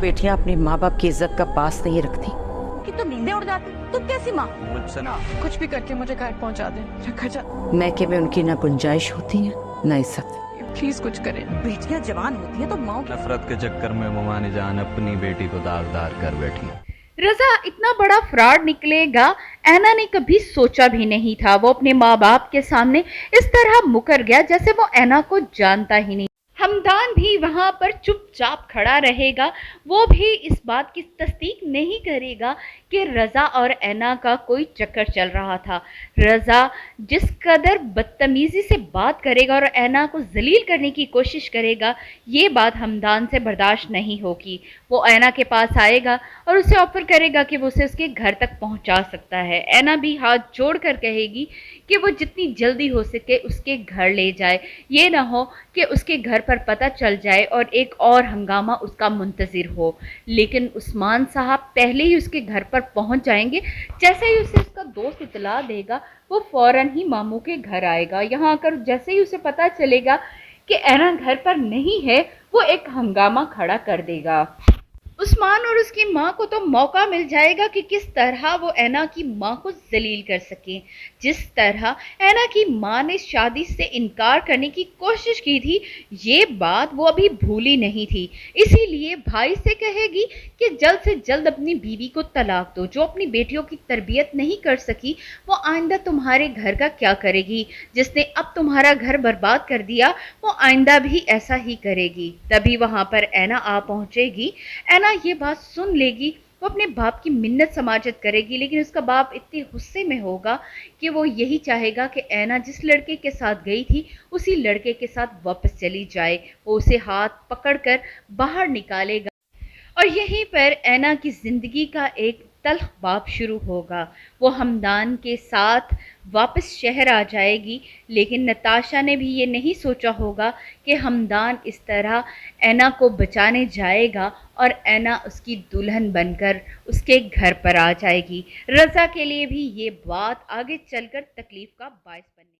बेटियां अपने माँ बाप की इज्जत का पास नहीं रखती। कि तो नींदें उड़ जाती, तुम कैसी माँ? मुझसे ना कुछ भी करके मुझे घर पहुंचा दे। घर जा, मैके में उनकी न गुंजाइश होती है न इज्जत। प्लीज कुछ करें। बेटियां जवान होती हैं तो माँ की नफरत के चक्कर में ममानी जान अपनी बेटी को दागदार कर बैठी। रजा इतना बड़ा फ्रॉड निकलेगा ऐना ने कभी सोचा भी नहीं था। वो अपने माँ बाप के सामने इस तरह मुकर गया जैसे वो ऐना को जानता ही नहीं। हमदान भी वहां पर चुपचाप खड़ा रहेगा। वो भी इस बात की तस्दीक नहीं करेगा कि रजा और ऐना का कोई चक्कर चल रहा था। रजा जिस कदर बदतमीजी से बात करेगा और ऐना को जलील करने की कोशिश करेगा, ये बात हमदान से बर्दाश्त नहीं होगी। वो ऐना के पास आएगा और उसे ऑफर करेगा कि वो उसे उसके घर तक पहुंचा सकता है। ऐना भी हाथ जोड़कर कहेगी कि वो जितनी जल्दी हो सके उसके घर ले जाए। ये ना हो कि उसके घर पर पता चल जाए और एक और हंगामा उसका मुंतज़िर हो। लेकिन उस्मान साहब पहले ही उसके घर पर पहुंच जाएंगे। जैसे ही उसे उसका दोस्त इतला देगा, वो फौरन ही मामू के घर आएगा। यहाँ आकर जैसे ही उसे पता चलेगा कि ऐना घर पर नहीं है, वो एक हंगामा खड़ा कर देगा। उस्मान और उसकी माँ को तो मौका मिल जाएगा कि किस तरह वो ऐना की माँ को जलील कर सकें। जिस तरह ऐना की माँ ने शादी से इनकार करने की कोशिश की थी, ये बात वो अभी भूली नहीं थी। इसीलिए भाई से कहेगी कि जल्द से जल्द अपनी बीवी को तलाक दो। जो अपनी बेटियों की तरबियत नहीं कर सकी, वो आइंदा तुम्हारे घर का क्या करेगी? जिसने अब तुम्हारा घर बर्बाद कर दिया, वो आइंदा भी ऐसा ही करेगी। तभी वहाँ पर ऐना आ पहुँचेगी। ऐना ये बात सुन लेगी। वो अपने बाप की मिन्नत समाजत करेगी, लेकिन उसका बाप इतने गुस्से में होगा कि वो यही चाहेगा कि ऐना जिस लड़के के साथ गई थी उसी लड़के के साथ वापस चली जाए। वो उसे हाथ पकड़कर बाहर निकालेगा और यहीं पर ऐना की ज़िंदगी का एक तल्ख बाब शुरू होगा। वो हमदान के साथ वापस शहर आ जाएगी, लेकिन नताशा ने भी ये नहीं सोचा होगा कि हमदान इस तरह ऐना को बचाने जाएगा और ऐना उसकी दुल्हन बनकर उसके घर पर आ जाएगी। रज़ा के लिए भी ये बात आगे चलकर तकलीफ़ का बायस